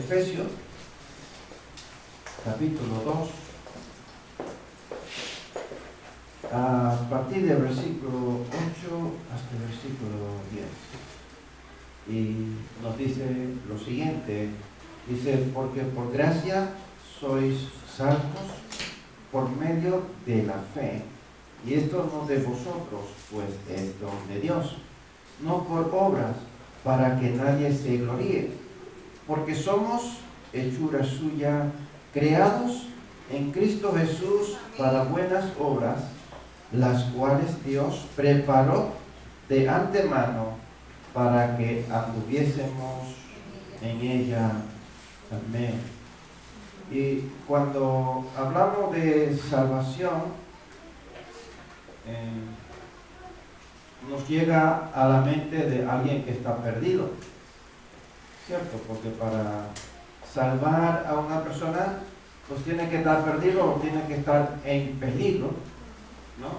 Efesios, capítulo 2, a partir del versículo 8 hasta el versículo 10. Y nos dice lo siguiente, dice, porque por gracia sois salvos por medio de la fe, y esto no de vosotros, pues es don de Dios, no por obras, para que nadie se gloríe, porque somos hechura suya, creados en Cristo Jesús para buenas obras, las cuales Dios preparó de antemano para que anduviésemos en ella. Amén. Y cuando hablamos de salvación, nos llega a la mente de alguien que está perdido, ¿cierto? Porque para salvar a una persona, pues tiene que estar perdido o tiene que estar en peligro, ¿no?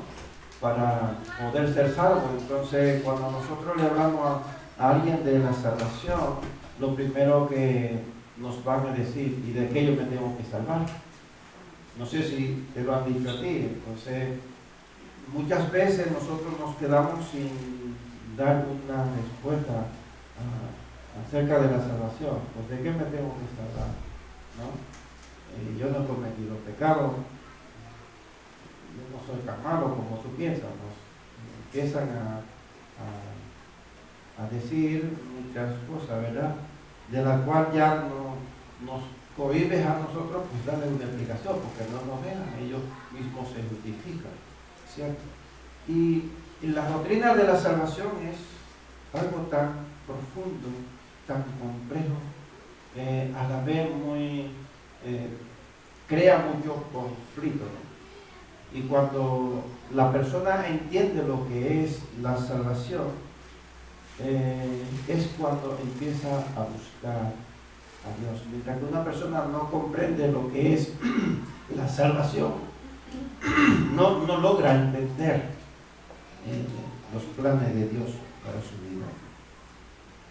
Para poder ser salvo. Entonces, cuando nosotros le hablamos a alguien de la salvación, lo primero que nos van a decir, ¿y de qué yo me tengo que salvar? No sé si te lo han dicho a ti. Entonces, muchas veces nosotros nos quedamos sin dar una respuesta acerca de la salvación. Pues, ¿de qué me tengo que salvar? ¿No? Yo no he cometido pecado, yo no soy tan malo como tú piensas. Nos empiezan a decir muchas cosas, ¿verdad? De la cual ya nos cohibes a nosotros, pues darle una explicación, porque no nos dejan, ellos mismos se justifican, ¿cierto? Y la doctrina de la salvación es algo tan profundo, tan complejo, a la vez muy crea mucho conflicto, ¿no? Y cuando la persona entiende lo que es la salvación, es cuando empieza a buscar a Dios. Mientras que una persona no comprende lo que es la salvación, no logra entender los planes de Dios para su vida.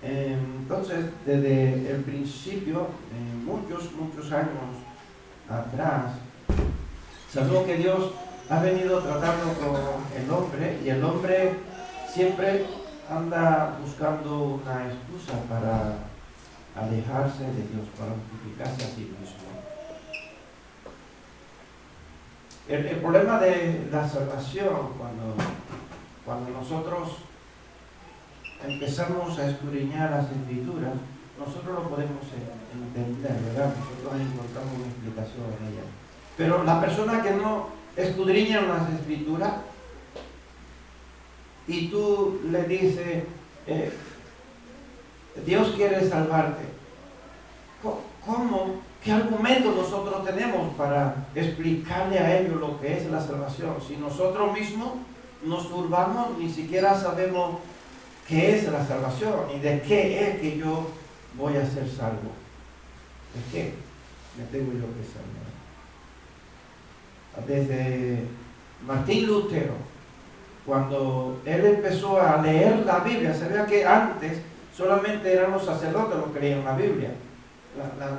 Entonces, desde el principio, muchos años atrás, sabemos que Dios ha venido tratando con el hombre, y el hombre siempre anda buscando una excusa para alejarse de Dios, para justificarse a sí mismo. El problema de la salvación, cuando nosotros empezamos a escudriñar las Escrituras, nosotros lo podemos entender, ¿verdad? Nosotros encontramos una explicación en ella. Pero la persona que no escudriña las Escrituras, y tú le dices, Dios quiere salvarte, ¿cómo? ¿Qué argumento nosotros tenemos para explicarle a ellos lo que es la salvación? Si nosotros mismos nos turbamos, ni siquiera sabemos qué es la salvación y de qué es que yo voy a ser salvo. ¿De qué me tengo yo que salvar? Desde Martín Lutero, cuando él empezó a leer la Biblia, se vea que antes solamente eran los sacerdotes los que leían la Biblia.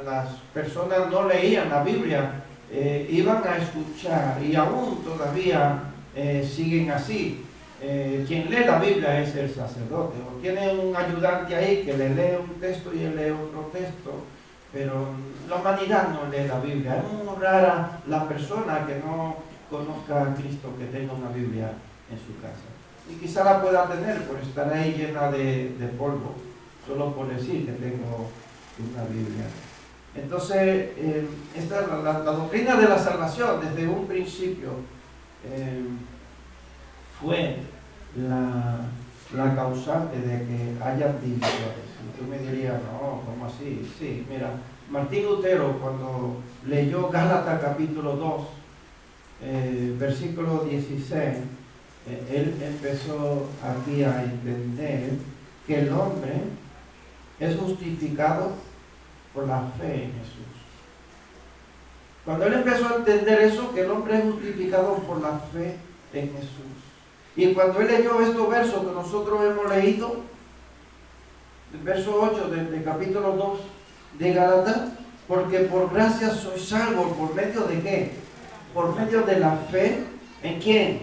Las personas no leían la Biblia, iban a escuchar, y aún todavía siguen así. Quien lee la Biblia es el sacerdote, o tiene un ayudante ahí que le lee un texto y él lee otro texto, pero la humanidad no lee la Biblia. Es muy rara la persona que no conozca a Cristo, que tenga una Biblia en su casa, y quizá la pueda tener por estar ahí llena de polvo, solo por decir que tengo una Biblia. Entonces, esta es la doctrina de la salvación. Desde un principio fue la causante de que haya divisiones. Y tú me dirías, no, ¿cómo así? Sí, mira, Martín Lutero, cuando leyó Gálatas capítulo 2, versículo 16, él empezó aquí a entender que el hombre es justificado por la fe en Jesús. Cuando él empezó a entender eso, que el hombre es justificado por la fe en Jesús, y cuando él leyó estos versos que nosotros hemos leído, el verso 8 del capítulo 2, de Gálatas, porque por gracia sois salvos, ¿por medio de qué? Por medio de la fe, ¿en quién?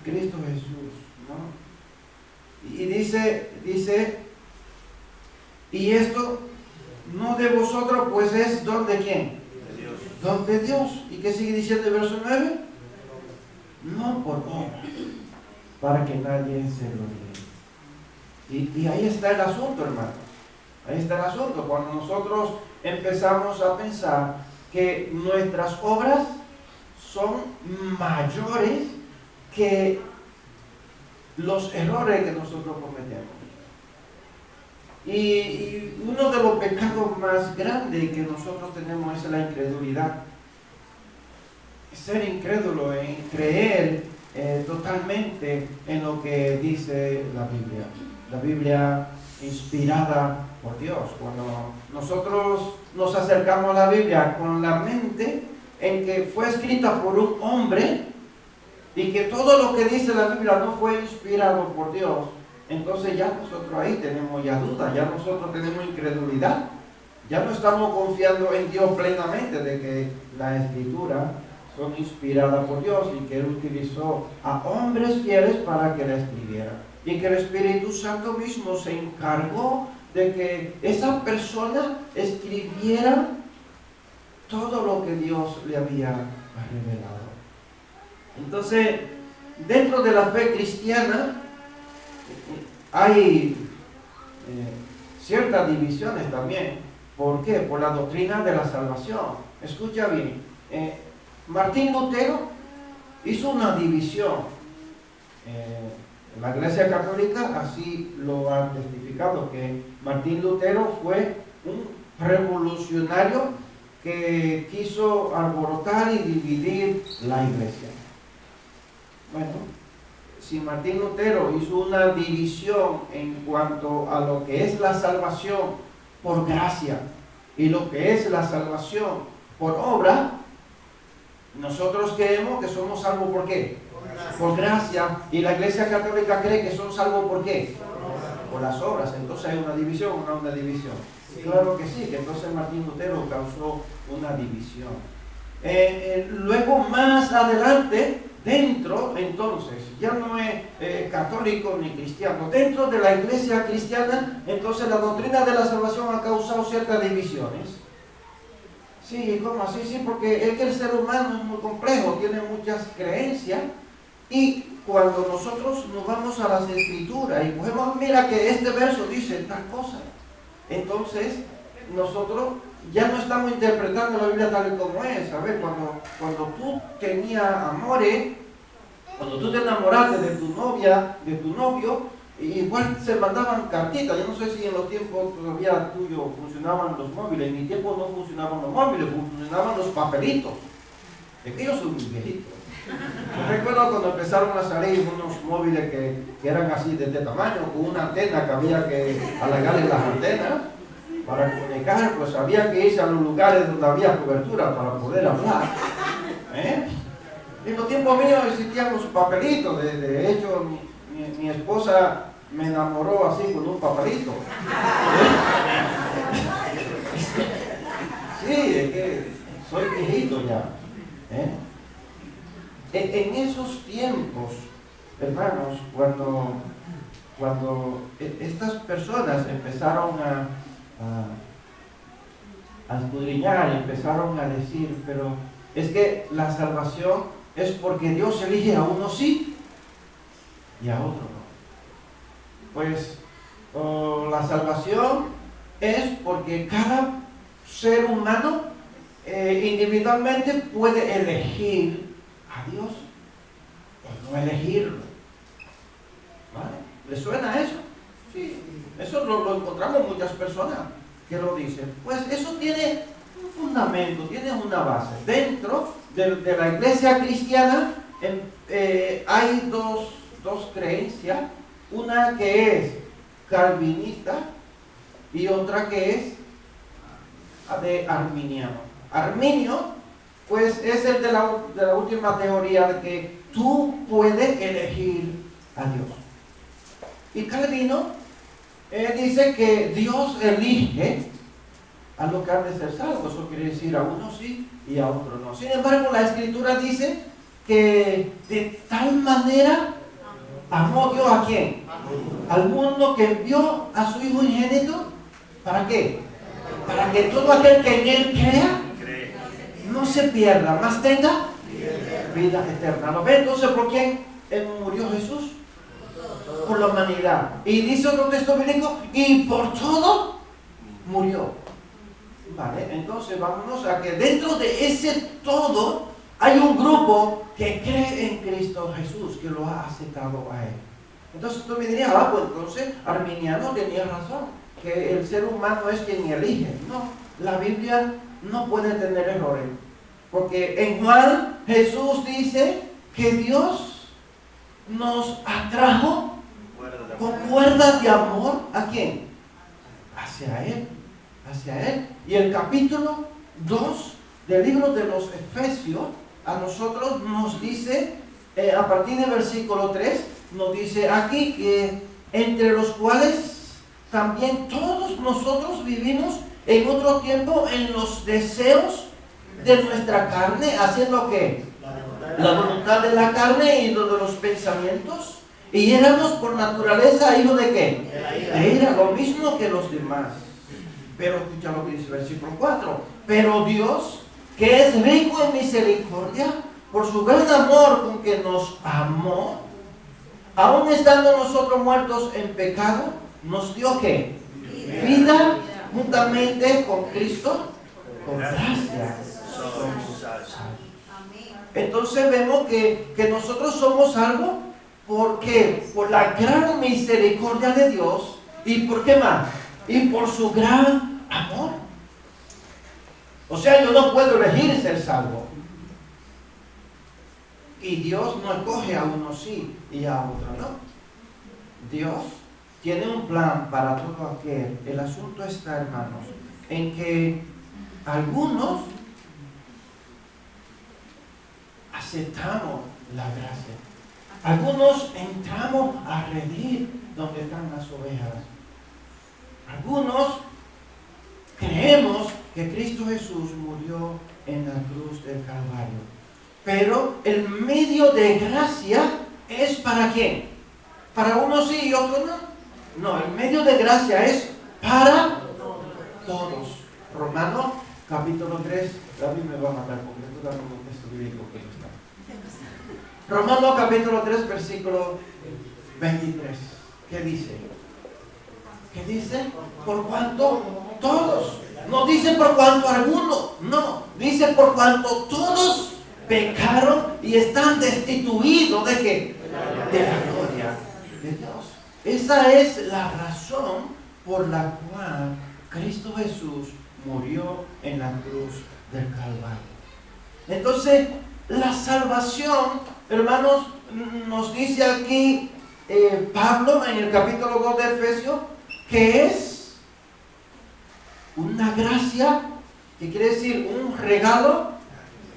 Cristo Jesús, ¿no? Y dice, y esto no de vosotros, pues es don de quién? De Dios. Don de Dios. ¿Y qué sigue diciendo el verso 9? No por obras, para que nadie se gloríe. Y ahí está el asunto, hermanos. Ahí está el asunto. Cuando nosotros empezamos a pensar que nuestras obras son mayores que los errores que nosotros cometemos. Y uno de los pecados más grandes que nosotros tenemos es la incredulidad. Ser incrédulo en creer totalmente en lo que dice la Biblia. La Biblia inspirada por Dios. Cuando nosotros nos acercamos a la Biblia con la mente en que fue escrita por un hombre y que todo lo que dice la Biblia no fue inspirado por Dios, entonces ya nosotros ahí tenemos ya duda, ya nosotros tenemos incredulidad, ya no estamos confiando en Dios plenamente de que las escrituras son inspiradas por Dios y que Él utilizó a hombres fieles para que la escribieran y que el Espíritu Santo mismo se encargó de que esa persona escribiera todo lo que Dios le había revelado. Entonces, dentro de la fe cristiana hay ciertas divisiones también. ¿Por qué? Por la doctrina de la salvación. Escucha bien, Martín Lutero hizo una división. La Iglesia Católica así lo ha testificado, que Martín Lutero fue un revolucionario que quiso alborotar y dividir la Iglesia. Bueno, si Martín Lutero hizo una división en cuanto a lo que es la salvación por gracia y lo que es la salvación por obra, nosotros creemos que somos salvos ¿por qué? Por gracia. Y la Iglesia Católica cree que son salvos ¿por qué? Por las obras. Entonces hay una división o no una división. Sí. Claro que sí, que entonces Martín Lutero causó una división. Luego más adelante, dentro, entonces, ya no es católico ni cristiano, dentro de la Iglesia cristiana, entonces la doctrina de la salvación ha causado ciertas divisiones. Sí, ¿cómo así? Sí, porque es que el ser humano es muy complejo, tiene muchas creencias, y cuando nosotros nos vamos a las escrituras y cogemos, mira que este verso dice tal cosa, entonces nosotros ya no estamos interpretando la Biblia tal y como es. A ver, cuando tú tenías amores, cuando tú te enamoraste de tu novia, de tu novio, igual se mandaban cartitas. Yo no sé si en los tiempos todavía tuyos funcionaban los móviles. En mi tiempo no funcionaban los móviles, funcionaban los papelitos. Es que yo soy muy viejito. Yo recuerdo cuando empezaron a salir unos móviles que eran así de este tamaño, con una antena que había que alargarle las antenas para comunicar, pues había que irse a los lugares donde había cobertura para poder hablar. En los tiempos míos existían los papelitos. De hecho, mi esposa me enamoró así con un papelito. Sí, es que soy viejito ya. En esos tiempos, hermanos, cuando estas personas empezaron a escudriñar y empezaron a decir, pero es que la salvación es porque Dios elige a uno sí y a otro no. Pues la salvación es porque cada ser humano individualmente puede elegir a Dios o no elegirlo. ¿Vale? ¿Le suena eso? Sí, eso lo encontramos muchas personas que lo dicen. Pues eso tiene un fundamento, tiene una base. Dentro de la Iglesia cristiana hay dos creencias, una que es calvinista y otra que es de arminiano. Arminio pues es el de la última teoría de que tú puedes elegir a Dios. Y Calvino dice que Dios elige a lo que han de ser salvos. Eso quiere decir a unos sí y a otros no. Sin embargo, la Escritura dice que de tal manera amó Dios ¿a quién? Al mundo, que envió a su Hijo unigénito. ¿Para qué? Para que todo aquel que en Él crea no se pierda, más tenga vida eterna. ¿Lo ve? Entonces, ¿por quién murió Jesús? Por la humanidad. Y dice otro texto bíblico, y por todo murió. Vale, entonces vámonos a que dentro de ese todo hay un grupo que cree en Cristo Jesús, que lo ha aceptado a Él. Entonces tú me dirías, pues entonces Arminiano tenía razón, que el ser humano es quien elige. No, la Biblia no puede tener errores. Porque en Juan Jesús dice que Dios nos atrajo con cuerdas de amor. ¿A quién? Hacia Él. Hacia Él. Y el capítulo 2 del libro de los Efesios a nosotros nos dice, a partir del versículo 3, nos dice aquí que entre los cuales también todos nosotros vivimos en otro tiempo en los deseos de nuestra carne, haciendo ¿qué? La voluntad de la carne y de los pensamientos. Y éramos por naturaleza hijos de ¿qué? De ira, lo mismo que los demás. Pero escucha lo que dice el versículo 4. Pero Dios, que es rico en misericordia, por su gran amor con que nos amó, aun estando nosotros muertos en pecado, nos dio ¿qué? Vida juntamente con Cristo, con gracia. Entonces vemos que nosotros somos salvos porque por la gran misericordia de Dios. ¿Y por qué más? Y por su gran amor. O sea, yo no puedo elegir ser salvo. Y Dios no escoge a uno sí y a otro no. Dios tiene un plan para todo aquel. El asunto está, hermanos, en que algunos aceptamos la gracia. Algunos entramos a redil donde están las ovejas. Algunos creemos que Cristo Jesús murió en la cruz del Calvario. Pero el medio de gracia es ¿para quién? ¿Para unos sí y otros no? No, el medio de gracia es para todos. Romanos capítulo 3, David me va a matar porque esto da un texto bíblico que no está. Romanos capítulo 3, versículo 23. ¿Qué dice? ¿Qué dice? Por cuanto todos. No dice por cuanto alguno. No, dice por cuanto todos pecaron y están destituidos ¿de qué? De la gloria de Dios. Esa es la razón por la cual Cristo Jesús murió en la cruz del Calvario. Entonces, la salvación, hermanos, nos dice aquí Pablo en el capítulo 2 de Efesios, que es una gracia, que quiere decir un regalo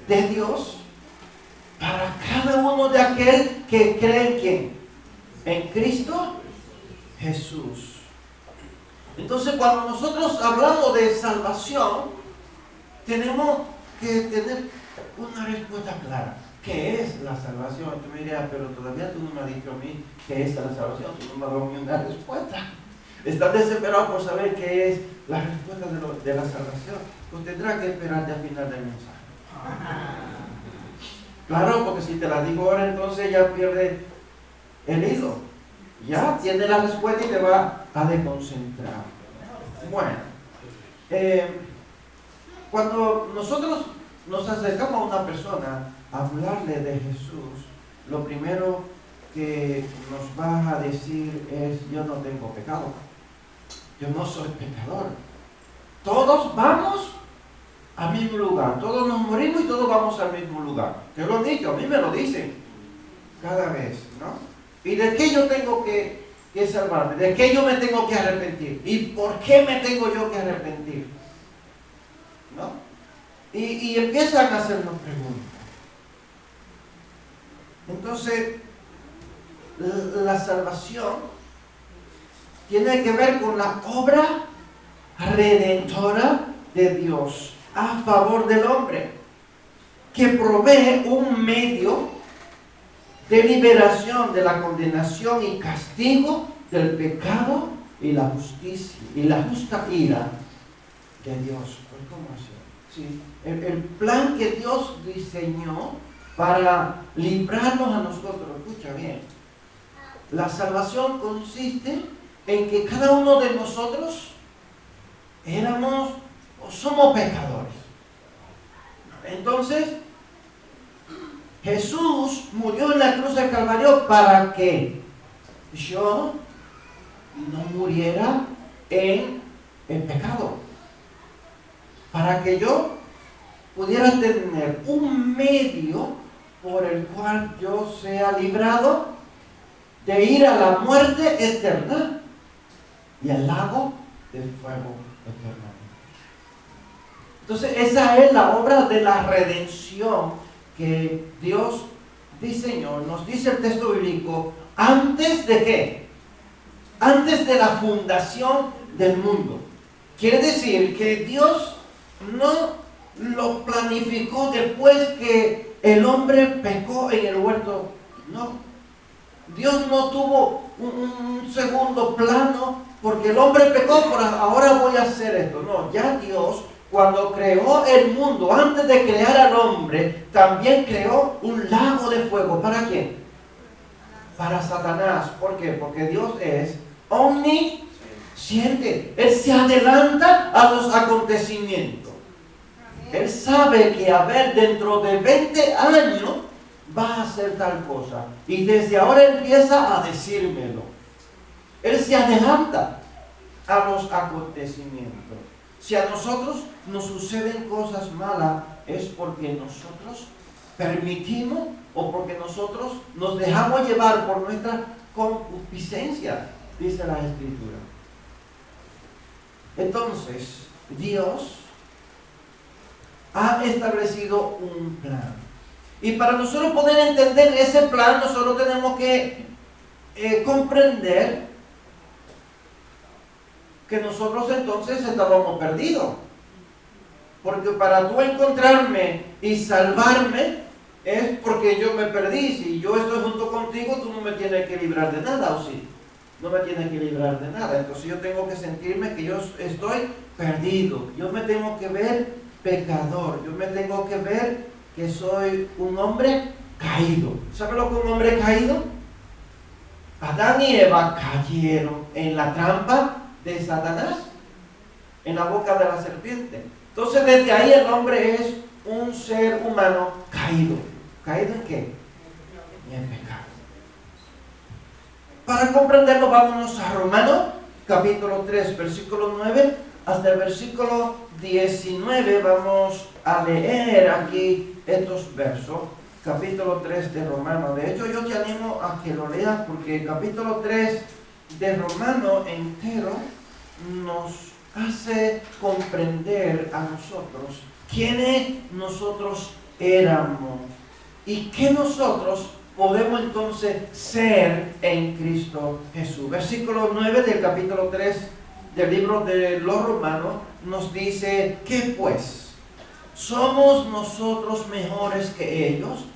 de Dios para cada uno de aquel que cree en ¿quién? En Cristo Jesús. Entonces, cuando nosotros hablamos de salvación, tenemos que tener una respuesta clara. ¿Qué es la salvación? Tú me dirías, pero todavía tú no me has dicho a mí qué es la salvación. Tú no me has dado una respuesta. Estás desesperado por saber qué es la respuesta de la salvación. Pues tendrás que esperarte al final del mensaje. Claro, porque si te la digo ahora, entonces ya pierde el hilo. Ya tiene la respuesta y te va a desconcentrar. Bueno, cuando nosotros nos acercamos a una persona a hablarle de Jesús, lo primero que nos va a decir es: yo no tengo pecado, yo no soy pecador. Todos vamos al mismo lugar, todos nos morimos y todos vamos al mismo lugar. Te lo he dicho, a mí me lo dicen cada vez, ¿no? ¿Y de qué yo tengo que salvarme? ¿De qué yo me tengo que arrepentir? ¿Y por qué me tengo yo que arrepentir? ¿No? Y empiezan a hacernos preguntas. Entonces, la salvación tiene que ver con la obra redentora de Dios a favor del hombre, que provee un medio de liberación de la condenación y castigo del pecado y la justicia y la justa ira de Dios. ¿Cómo así? Sí. El plan que Dios diseñó para librarnos a nosotros, escucha bien, la salvación consiste en que cada uno de nosotros éramos o somos pecadores. Entonces, Jesús murió en la cruz del Calvario para que yo no muriera en el pecado. Para que yo pudiera tener un medio por el cual yo sea librado de ir a la muerte eterna y al lago de fuego eterno. Entonces, esa es la obra de la redención que Dios diseñó. Nos dice el texto bíblico, ¿antes de qué? Antes de la fundación del mundo. Quiere decir que Dios no lo planificó después que el hombre pecó en el huerto. No. Dios no tuvo un segundo plano porque el hombre pecó, por ahora voy a hacer esto. No, ya Dios, cuando creó el mundo, antes de crear al hombre, también creó un lago de fuego. ¿Para quién? Para Satanás. ¿Por qué? Porque Dios es omnisciente. Él se adelanta a los acontecimientos. Él sabe que dentro de 20 años va a hacer tal cosa. Y desde ahora empieza a decírmelo. Él se adelanta a los acontecimientos. Si a nosotros nos suceden cosas malas, es porque nosotros permitimos o porque nosotros nos dejamos llevar por nuestra concupiscencia, dice la Escritura. Entonces, Dios ha establecido un plan. Y para nosotros poder entender ese plan, nosotros tenemos que comprender que nosotros entonces estábamos perdidos. Porque para tú encontrarme y salvarme es porque yo me perdí. Si yo estoy junto contigo, tú no me tienes que librar de nada, ¿o sí? No me tienes que librar de nada. Entonces yo tengo que sentirme que yo estoy perdido. Yo me tengo que ver pecador. Yo me tengo que ver que soy un hombre caído. ¿Sabe lo que es un hombre caído? Adán y Eva cayeron en la trampa de Satanás, en la boca de la serpiente. Entonces desde ahí el hombre es un ser humano caído. ¿Caído en qué? En el pecado. Para comprenderlo, vámonos a Romanos capítulo 3, versículo 9 hasta el versículo 19. Vamos a leer aquí estos versos. Capítulo 3 de Romanos. De hecho, yo te animo a que lo leas porque el capítulo 3 de Romanos entero nos hace comprender a nosotros quiénes nosotros éramos y qué nosotros podemos entonces ser en Cristo Jesús. Versículo 9 del capítulo 3 del libro de los Romanos nos dice: ¿qué pues? ¿Somos nosotros mejores que ellos?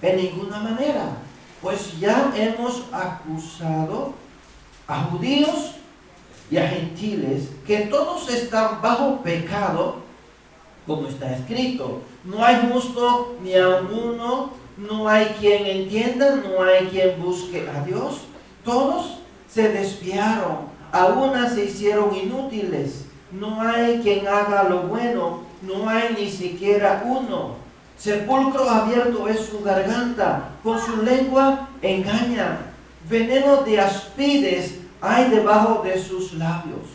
En ninguna manera, pues ya hemos acusado a judíos y a gentiles que todos están bajo pecado, como está escrito: no hay justo ni a uno, no hay quien entienda, no hay quien busque a Dios. Todos se desviaron, a una se hicieron inútiles, no hay quien haga lo bueno, no hay ni siquiera uno. Sepulcro abierto es su garganta, con su lengua engaña. Veneno de áspides hay debajo de sus labios.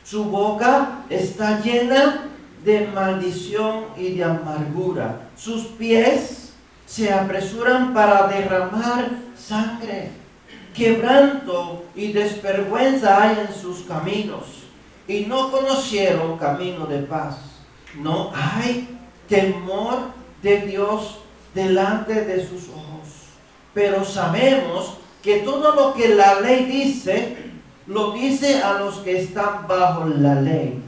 Su boca está llena de maldición y de amargura. Sus pies se apresuran para derramar sangre. Quebranto y desvergüenza hay en sus caminos, y no conocieron camino de paz. No hay temor de Dios delante de sus ojos. Pero sabemos que todo lo que la ley dice, lo dice a los que están bajo la ley,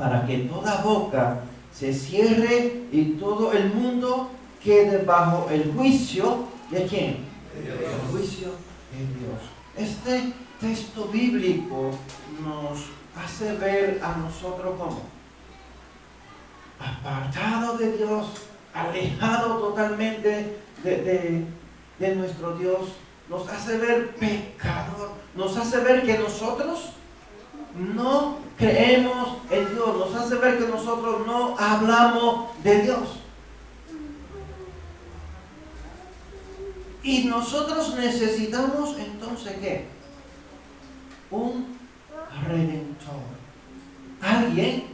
para que toda boca se cierre y todo el mundo quede bajo el juicio ¿de quién? El juicio de Dios. Este texto bíblico nos hace ver a nosotros como apartado de Dios, alejado totalmente de nuestro Dios. Nos hace ver pecador, nos hace ver que nosotros no creemos en Dios, nos hace ver que nosotros no hablamos de Dios. Y nosotros necesitamos entonces ¿qué? Un redentor. Alguien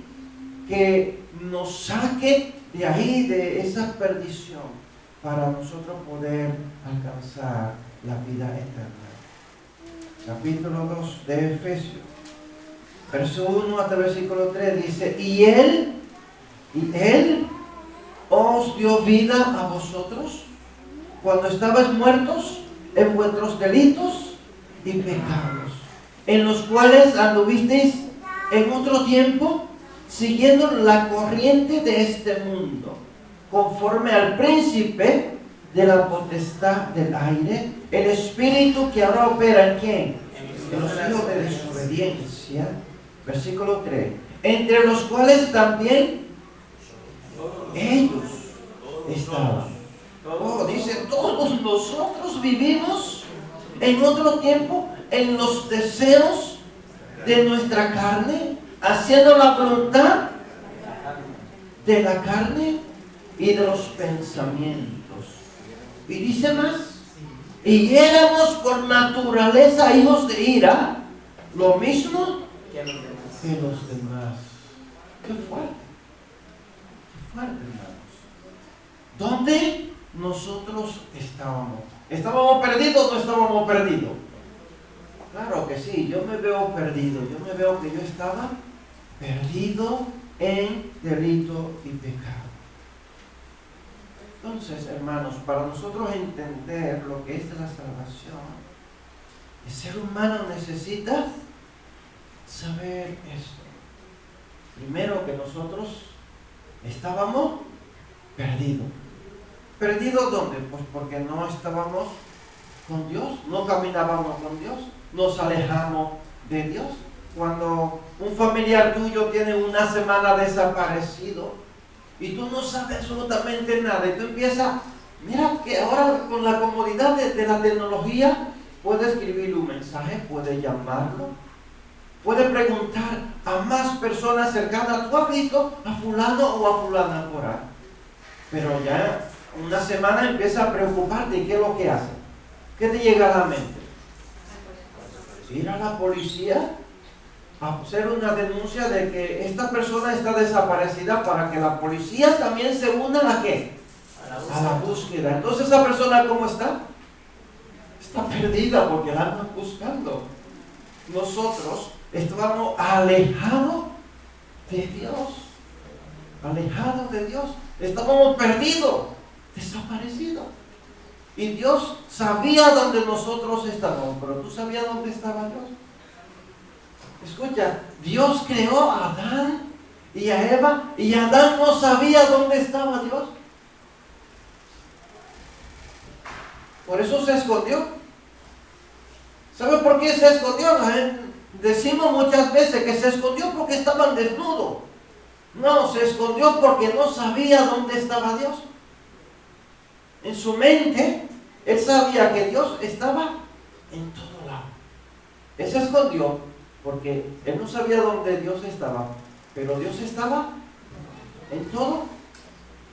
que nos saque de ahí, de esa perdición, para nosotros poder alcanzar la vida eterna. Capítulo 2 de Efesios, verso 1 hasta versículo 3 dice, y Él os dio vida a vosotros cuando estabais muertos en vuestros delitos y pecados, en los cuales anduvisteis en otro tiempo, siguiendo la corriente de este mundo, conforme al príncipe de la potestad del aire, el espíritu que ahora opera ¿en quién? En los hijos de desobediencia. Versículo 3. Entre los cuales también ellos estaban. Dice, todos nosotros vivimos en otro tiempo en los deseos de nuestra carne, haciendo la voluntad de la carne y de los pensamientos. Y dice más, y éramos por naturaleza hijos de ira, lo mismo que los demás. Qué fuerte, hermanos. ¿Dónde nosotros estábamos? ¿Estábamos perdidos o no estábamos perdidos? Claro que sí, yo me veo perdido, yo me veo que yo estaba perdido en delito y pecado. Entonces, hermanos, para nosotros entender lo que es la salvación, el ser humano necesita saber esto. Primero, que nosotros estábamos perdidos. ¿Perdidos dónde? Pues porque no estábamos con Dios, no caminábamos con Dios, nos alejamos de Dios. Cuando un familiar tuyo tiene una semana desaparecido y tú no sabes absolutamente nada, y tú empiezas, mira que ahora con la comodidad de la tecnología, puedes escribir un mensaje, puedes llamarlo, puedes preguntar a más personas cercanas, ¿tú has visto a fulano o a fulana por ahí? Pero ya una semana empieza a preocuparte, ¿y qué es lo que hace? ¿Qué te llega a la mente? Ir a la policía a hacer una denuncia de que esta persona está desaparecida, para que la policía también se una ¿a qué? A la búsqueda. Entonces, ¿esa persona cómo está? Está perdida porque la andan buscando. Nosotros estábamos alejados de Dios. Alejados de Dios. Estábamos perdidos, desaparecidos. Y Dios sabía dónde nosotros estábamos. Pero ¿tú sabías dónde estaba Dios? Escucha, Dios creó a Adán y a Eva, y Adán no sabía dónde estaba Dios. Por eso se escondió. ¿Sabe por qué se escondió? Decimos muchas veces que se escondió porque estaban desnudos. No, se escondió porque no sabía dónde estaba Dios. En su mente, él sabía que Dios estaba en todo lado. Él se escondió porque él no sabía dónde Dios estaba, pero Dios estaba en todo.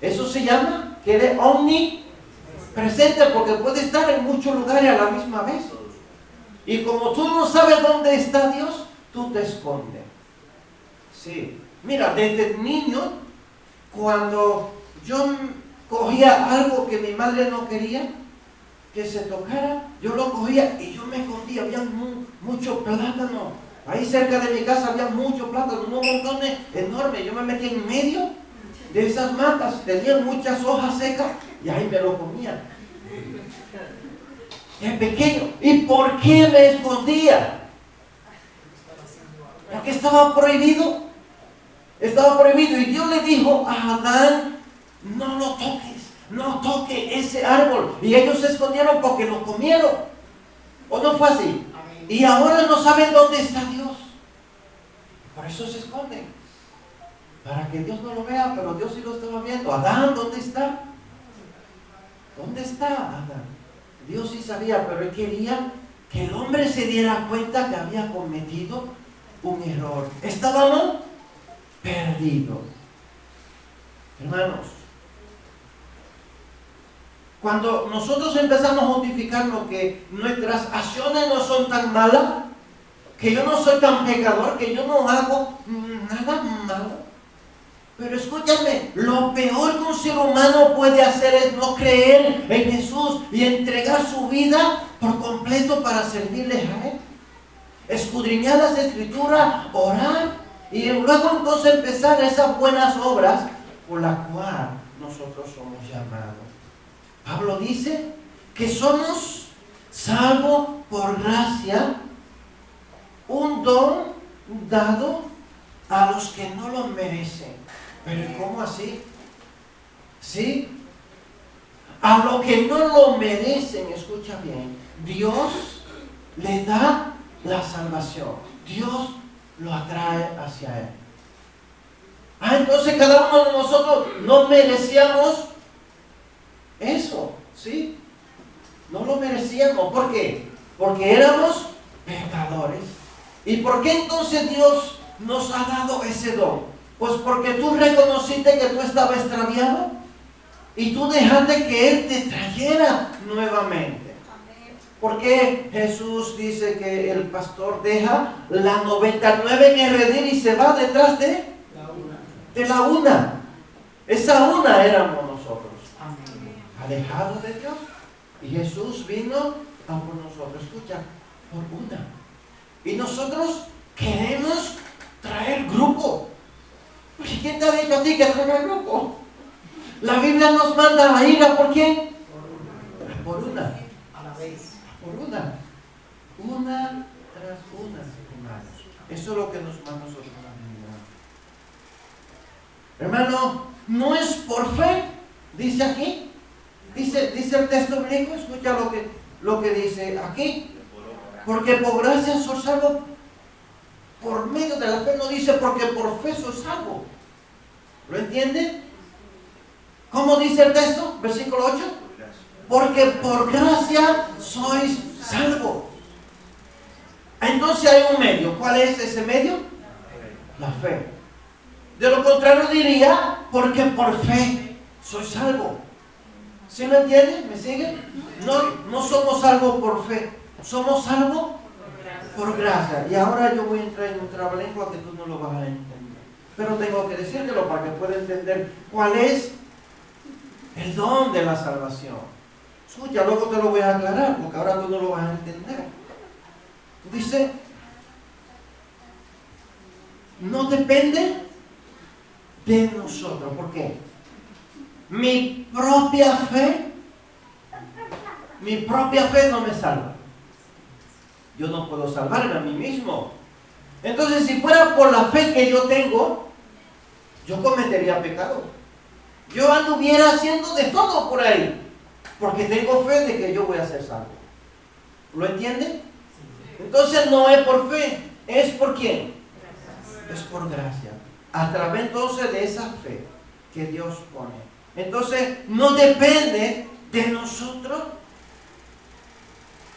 Eso se llama que eres omnipresente, porque puede estar en muchos lugares a la misma vez. Y como tú no sabes dónde está Dios, tú te escondes. Sí. Mira, desde niño, cuando yo cogía algo que mi madre no quería que se tocara, yo lo cogía y yo me escondía. Había mucho plátano. Ahí cerca de mi casa había mucho plátano, unos montones enormes. Yo me metí en medio de esas matas, tenían muchas hojas secas y ahí me lo comía. Es pequeño. ¿Y por qué me escondía? Porque estaba prohibido. Estaba prohibido. Y Dios le dijo a Adán, no lo toques, no toque ese árbol. Y ellos se escondieron porque lo comieron. ¿O no fue así? Y ahora no saben dónde está Dios. Por eso se esconden. Para que Dios no lo vea, pero Dios sí lo estaba viendo. Adán, ¿dónde está? ¿Dónde está Adán? Dios sí sabía, pero él quería que el hombre se diera cuenta que había cometido un error. Estábamos perdidos. Hermanos, cuando nosotros empezamos a justificarnos que nuestras acciones no son tan malas, que yo no soy tan pecador, que yo no hago nada malo. Pero escúchame, lo peor que un ser humano puede hacer es no creer en Jesús y entregar su vida por completo para servirle a Él. Escudriñar las Escrituras, orar y luego entonces empezar esas buenas obras por las cuales nosotros somos llamados. Pablo dice que somos salvos por gracia, un don dado a los que no lo merecen. Pero ¿cómo así? ¿Sí? A los que no lo merecen, escucha bien, Dios le da la salvación. Dios lo atrae hacia Él. Entonces cada uno de nosotros no merecíamos eso, ¿sí? No lo merecíamos. ¿Por qué? Porque éramos pecadores. ¿Y por qué entonces Dios nos ha dado ese don? Pues porque tú reconociste que tú estabas extraviado y tú dejaste que Él te trayera nuevamente. Porque Jesús dice que el pastor deja la 99 en el redil y se va detrás de la una. Esa una éramos nosotros. Alejados de Dios. Y Jesús vino a por nosotros. Escucha, por una. Y nosotros queremos traer grupo. ¿Quién te ha dicho a ti que traiga grupo? La Biblia nos manda a ir a por quién. Por una. A la vez. Por una. Una tras una, hermanos. Eso es lo que nos manda a nosotros la Biblia. Hermano, no es por fe. Dice aquí. Dice el texto bíblico. Escucha lo que dice aquí. Porque por gracia soy salvo por medio de la fe. No dice porque por fe soy salvo. ¿Lo entiende? ¿Cómo dice el texto? Versículo 8. Porque por gracia sois salvo. Entonces hay un medio. ¿Cuál es ese medio? La fe. De lo contrario diría, porque por fe soy salvo. ¿Sí me entiende? ¿Me sigue? No somos salvos por fe. Somos salvos por gracia. Y ahora yo voy a entrar en un trabalengua que tú no lo vas a entender. Pero tengo que decírtelo para que pueda entender cuál es el don de la salvación. Escucha, luego te lo voy a aclarar, porque ahora tú no lo vas a entender. Dice, no depende de nosotros. ¿Por qué? Mi propia fe no me salva. Yo no puedo salvarme a mí mismo. Entonces, si fuera por la fe que yo tengo, yo cometería pecado. Yo anduviera haciendo de todo por ahí, porque tengo fe de que yo voy a ser salvo. ¿Lo entiende? Entonces no es por fe, es por quién. Es por gracia. A través entonces de esa fe que Dios pone. Entonces no depende de nosotros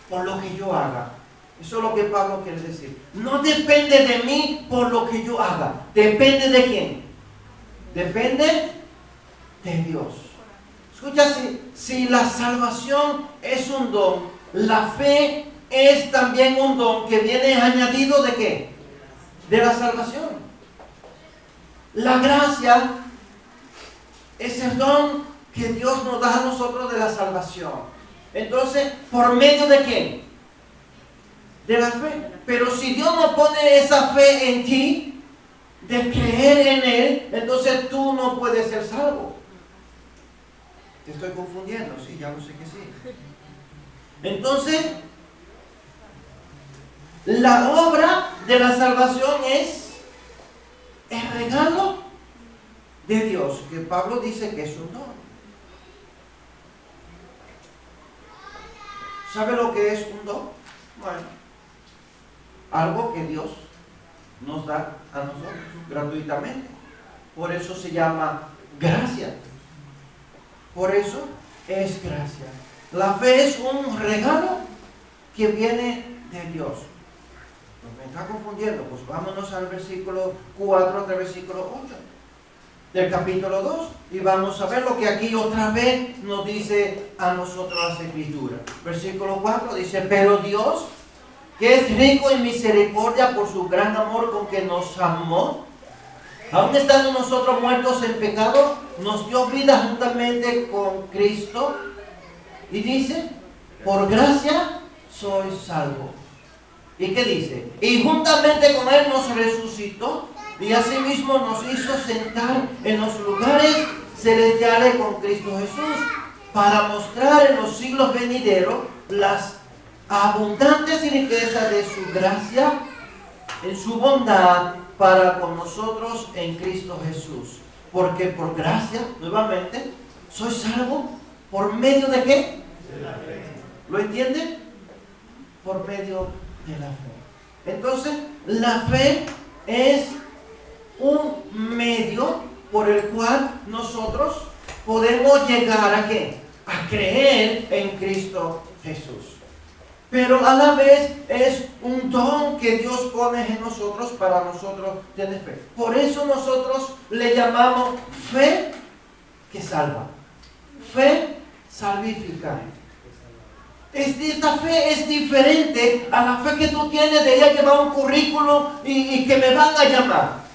por lo que yo haga. Eso es lo que Pablo quiere decir. No depende de mí por lo que yo haga. ¿Depende de quién? Depende de Dios. Escucha, si la salvación es un don, la fe es también un don que viene añadido ¿de qué? De la salvación. La gracia es el don que Dios nos da a nosotros de la salvación. Entonces, ¿por medio de quién? De la fe. Pero si Dios no pone esa fe en ti, de creer en Él, entonces tú no puedes ser salvo. Te estoy confundiendo, sí, ya lo sé que sí. Entonces, la obra de la salvación es el regalo de Dios, que Pablo dice que es un don. ¿Sabe lo que es un don? Bueno, algo que Dios nos da a nosotros gratuitamente. Por eso se llama gracia. Por eso es gracia. La fe es un regalo que viene de Dios. Pues me está confundiendo. Pues vámonos al versículo 4 hasta el versículo 8 del capítulo 2 y vamos a ver lo que aquí otra vez nos dice a nosotros las Escrituras. Versículo 4 dice: pero Dios, que es rico en misericordia por su gran amor con que nos amó, aun estando nosotros muertos en pecado, nos dio vida juntamente con Cristo. Y dice: por gracia sois salvos. ¿Y qué dice? Y juntamente con Él nos resucitó y asimismo nos hizo sentar en los lugares celestiales con Cristo Jesús, para mostrar en los siglos venideros las abundantes riquezas de su gracia en su bondad para con nosotros en Cristo Jesús. Porque por gracia, nuevamente, soy salvo. ¿Por medio de qué? De la fe. ¿Lo entienden? Por medio de la fe. Entonces, la fe es un medio por el cual nosotros podemos llegar ¿a qué? A creer en Cristo Jesús. Pero a la vez es un don que Dios pone en nosotros para nosotros tener fe. Por eso nosotros le llamamos fe que salva. Fe salvífica. Esta fe es diferente a la fe que tú tienes de ya llevar un currículum y que me van a llamar.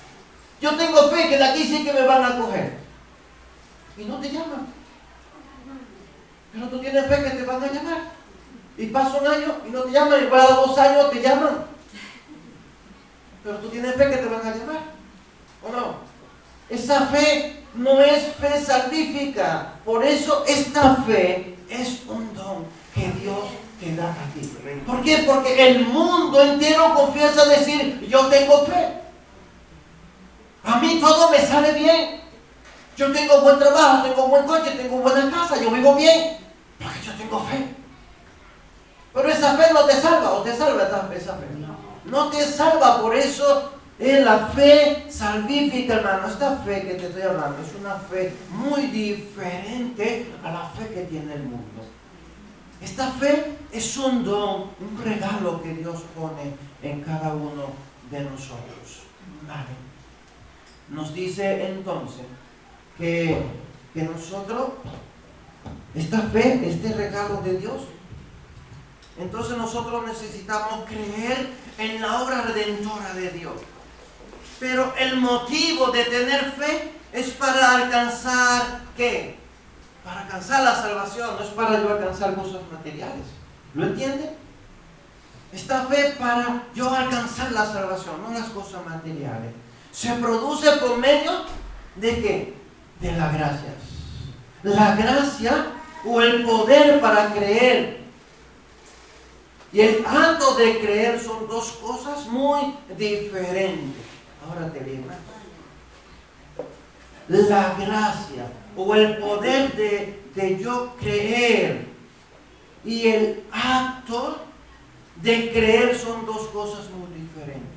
Yo tengo fe que de aquí sí que me van a coger. Y no te llaman. Pero tú tienes fe que te van a llamar. Y pasa un año y no te llaman. Y para 2 años te llaman. Pero tú tienes fe que te van a llamar. ¿O no? Esa fe no es fe salvífica. Por eso esta fe es un don que Dios te da a ti. ¿Por qué? Porque el mundo entero confiesa decir: yo tengo fe. A mí todo me sale bien. Yo tengo buen trabajo, tengo buen coche, tengo buena casa, yo vivo bien. Porque yo tengo fe. Pero esa fe no te salva, ¿o te salva esa fe? No te salva, por eso es la fe salvífica, hermano. Esta fe que te estoy hablando es una fe muy diferente a la fe que tiene el mundo. Esta fe es un don, un regalo que Dios pone en cada uno de nosotros. Vale. Nos dice entonces que nosotros, esta fe, este regalo de Dios, entonces nosotros necesitamos creer en la obra redentora de Dios. Pero el motivo de tener fe es para alcanzar ¿qué? Para alcanzar la salvación, no es para yo alcanzar cosas materiales. ¿Lo entiende? Esta fe para yo alcanzar la salvación, no las cosas materiales. Se produce por medio de ¿qué? De la gracia. La gracia o el poder para creer y el acto de creer son dos cosas muy diferentes. Ahora te digo. La gracia o el poder de yo creer y el acto de creer son dos cosas muy diferentes.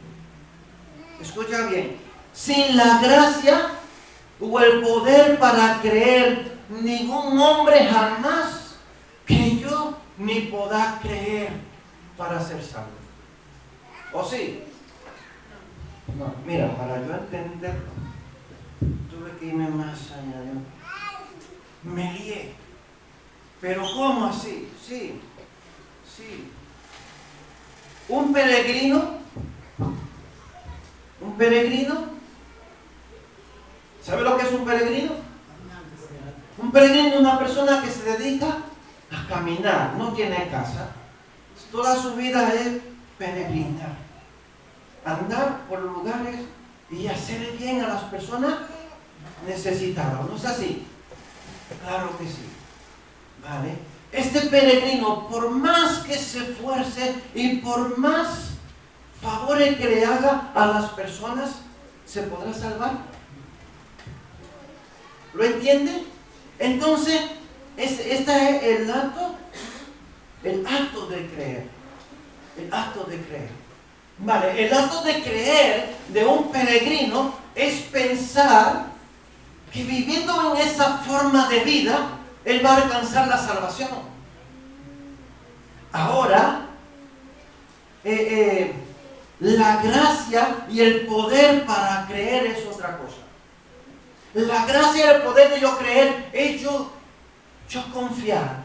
Escucha bien. Sin la gracia o el poder para creer, ningún hombre jamás creyó ni podrá creer para ser salvo. ¿O sí? No, mira, para yo entender, tuve que irme más allá. Me lié. Pero ¿cómo así? Sí. Un peregrino, ¿sabe lo que es un peregrino? Un peregrino es una persona que se dedica a caminar, no tiene casa. Toda su vida es peregrinar, andar por lugares y hacer bien a las personas necesitadas. ¿No es así? Claro que sí. ¿Vale? Este peregrino, por más que se esfuerce y por más favores que le haga a las personas, se podrá salvar. ¿Lo entiende? Entonces, este es el acto de creer. El acto de creer. Vale, el acto de creer de un peregrino es pensar que viviendo en esa forma de vida, él va a alcanzar la salvación. Ahora, la gracia y el poder para creer es otra cosa. La gracia y el poder de yo creer es yo confiar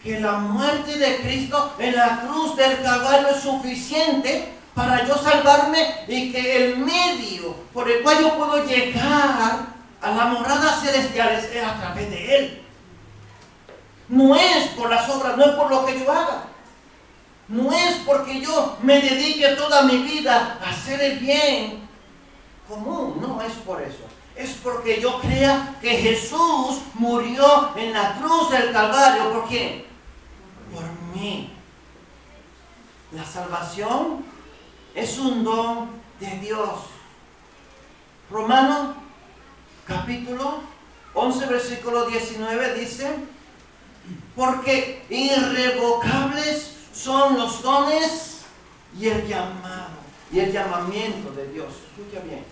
que la muerte de Cristo en la cruz del Calvario es suficiente para yo salvarme y que el medio por el cual yo puedo llegar a las moradas celestiales es a través de Él. No es por las obras, no es por lo que yo haga. No es porque yo me dedique toda mi vida a hacer el bien común, no es por eso. Es porque yo crea que Jesús murió en la cruz del Calvario. ¿Por quién? Por mí. La salvación es un don de Dios. Romanos capítulo 11 versículo 19 dice: porque irrevocables son los dones y el llamamiento de Dios. Escucha bien.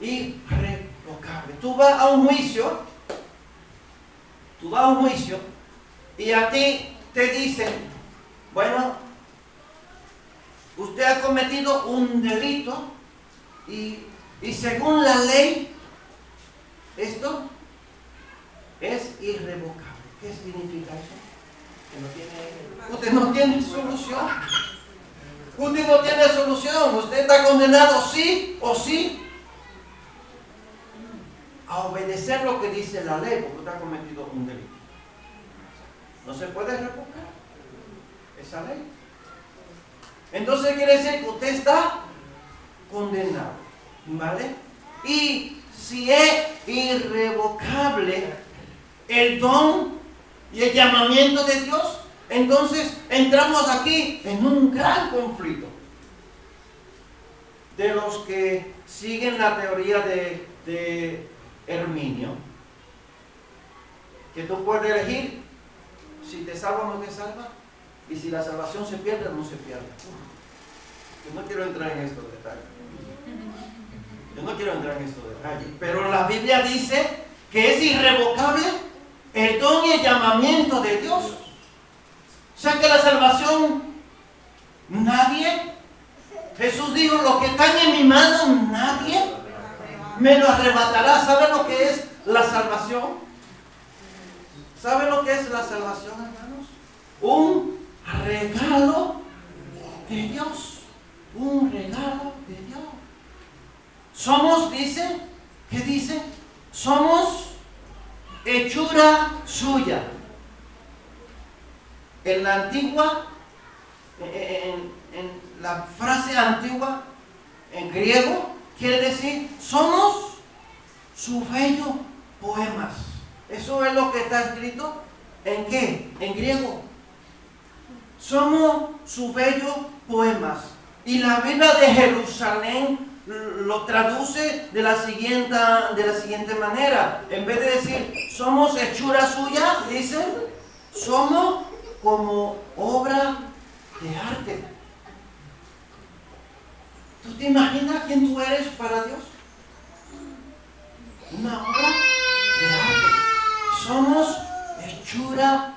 Irrevocable. Tú vas a un juicio y a ti te dicen: bueno, usted ha cometido un delito y según la ley esto es irrevocable. ¿Qué significa eso? Usted no tiene solución. Usted no tiene solución. Usted está condenado sí o sí a obedecer lo que dice la ley, porque usted ha cometido un delito. No se puede revocar esa ley. Entonces quiere decir que usted está condenado, ¿vale? Y si es irrevocable el don y el llamamiento de Dios, entonces entramos aquí en un gran conflicto. De los que siguen la teoría de Herminio, que tú puedes elegir si te salva o no te salva, y si la salvación se pierde o no se pierde. Yo no quiero entrar en estos detalles. Pero la Biblia dice que es irrevocable el don y el llamamiento de Dios. O sea que la salvación, nadie, Jesús dijo: lo que está en mi mano, nadie me lo arrebatará. ¿Sabe lo que es la salvación? ¿Sabe lo que es la salvación, hermanos? Un regalo de Dios. Un regalo de Dios. Somos, dice, ¿qué dice? Somos hechura suya. En la antigua, en la frase antigua, en griego, quiere decir: somos sus bellos poemas. Eso es lo que está escrito. ¿En qué? En griego. Somos sus bellos poemas. Y la Biblia de Jerusalén lo traduce de la siguiente manera. En vez de decir somos hechura suya, dicen somos como obra de arte. ¿Tú te imaginas quién tú eres para Dios? Una obra de arte. Somos hechura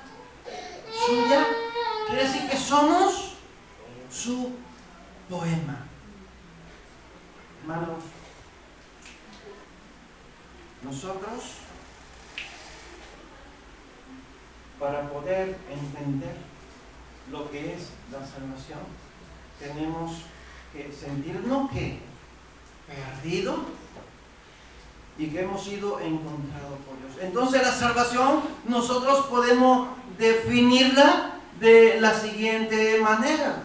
suya. Quiere decir que somos su poema. Hermanos, nosotros, para poder entender lo que es la salvación, tenemos que sentirnos que perdidos y que hemos sido encontrados por Dios. Entonces la salvación nosotros podemos definirla de la siguiente manera: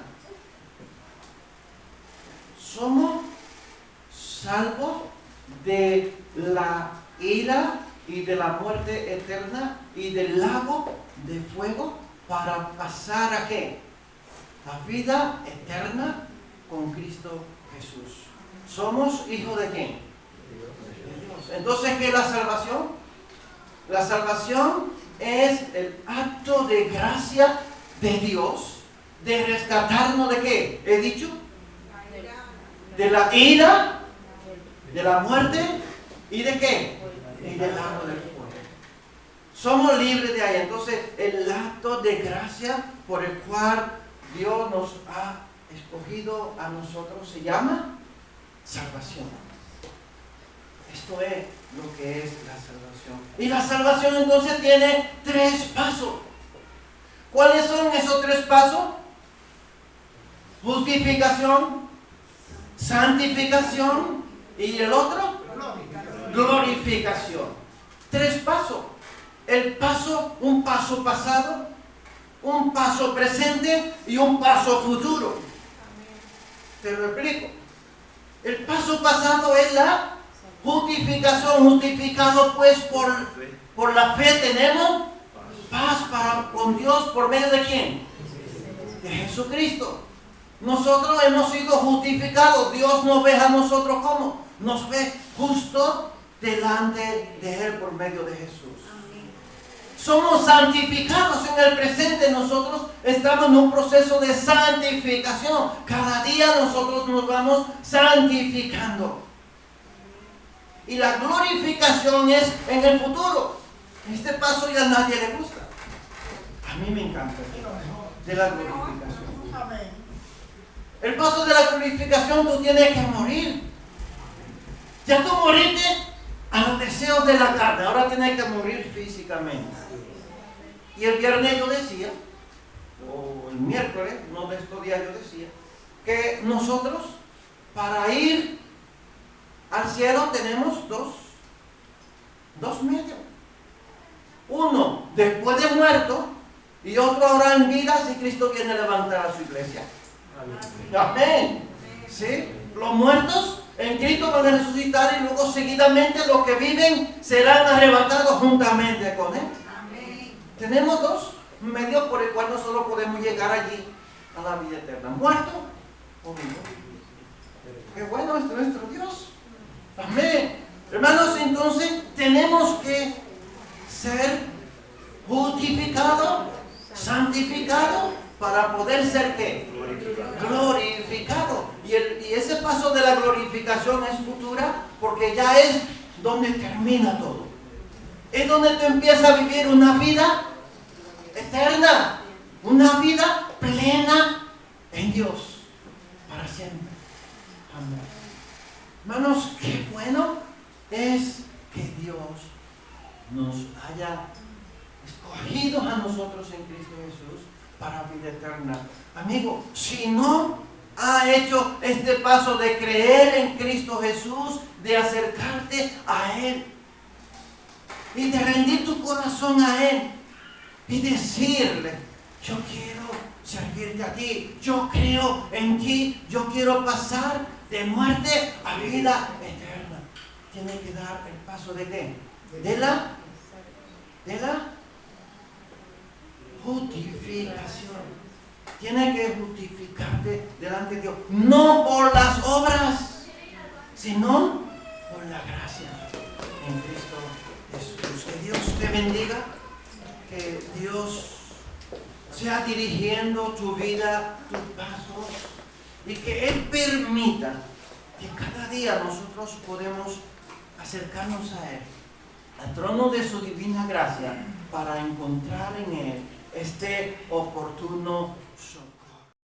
somos salvos de la ira y de la muerte eterna y del lago de fuego para pasar ¿a qué? La vida eterna con Cristo Jesús. ¿Somos hijos de quién? Entonces, ¿qué es la salvación? La salvación es el acto de gracia de Dios, de rescatarnos de qué, he dicho, de la ira, de la muerte y de qué, y del lago del fuego. Somos libres de ahí. Entonces, el acto de gracia por el cual Dios nos ha escogido a nosotros se llama salvación. Esto es lo que es la salvación. Y la salvación entonces tiene 3 pasos. ¿Cuáles son esos 3 pasos? Justificación, santificación y el otro, glorificación. 3 pasos. Un paso pasado, un paso presente y un paso futuro. Te lo explico. El paso pasado es la justificación. Justificado pues por la fe tenemos paz con Dios por medio de ¿quién? De Jesucristo. Nosotros hemos sido justificados. Dios nos ve a nosotros como nos ve justo delante de Él por medio de Jesús. Somos santificados en el presente. Nosotros estamos en un proceso de santificación. Cada día nosotros nos vamos santificando. Y la glorificación es en el futuro. Este paso ya a nadie le gusta. A mí me encanta el paso de la glorificación. El paso de la glorificación, tú tienes que morir. Ya tú moriste a los deseos de la carne. Ahora tienes que morir físicamente. Y el viernes yo decía, o el miércoles, no de estos días yo decía, que nosotros para ir al cielo tenemos dos medios. Uno después de muerto y otro ahora en vida si Cristo viene a levantar a su iglesia. Amén. ¿Sí? Los muertos en Cristo van a resucitar y luego seguidamente los que viven serán arrebatados juntamente con Él. Amén. Tenemos 2 medios por el cual nosotros podemos llegar allí a la vida eterna. Muerto o vivo. Qué bueno es nuestro Dios. Amén. Hermanos, entonces tenemos que ser justificados, santificados, para poder ser ¿qué? Glorificado. Y ese paso de la glorificación es futura porque ya es donde termina todo. Es donde tú empiezas a vivir una vida eterna, una vida plena en Dios para siempre. Amén. Hermanos, qué bueno es que Dios nos haya escogido a nosotros en Cristo Jesús para vida eterna. Amigo, si no ha hecho este paso de creer en Cristo Jesús, de acercarte a Él y de rendir tu corazón a Él y decirle, yo quiero servirte a ti, yo creo en ti, yo quiero pasar de muerte a vida eterna. Tiene que dar el paso de ¿qué? De la justificación. Tiene que justificarte delante de Dios, no por las obras, sino por la gracia en Cristo Jesús. Que Dios te bendiga, que Dios sea dirigiendo tu vida, tus pasos, y que Él permita que cada día nosotros podemos acercarnos a Él, al trono de su divina gracia, para encontrar en Él este oportuno socorro.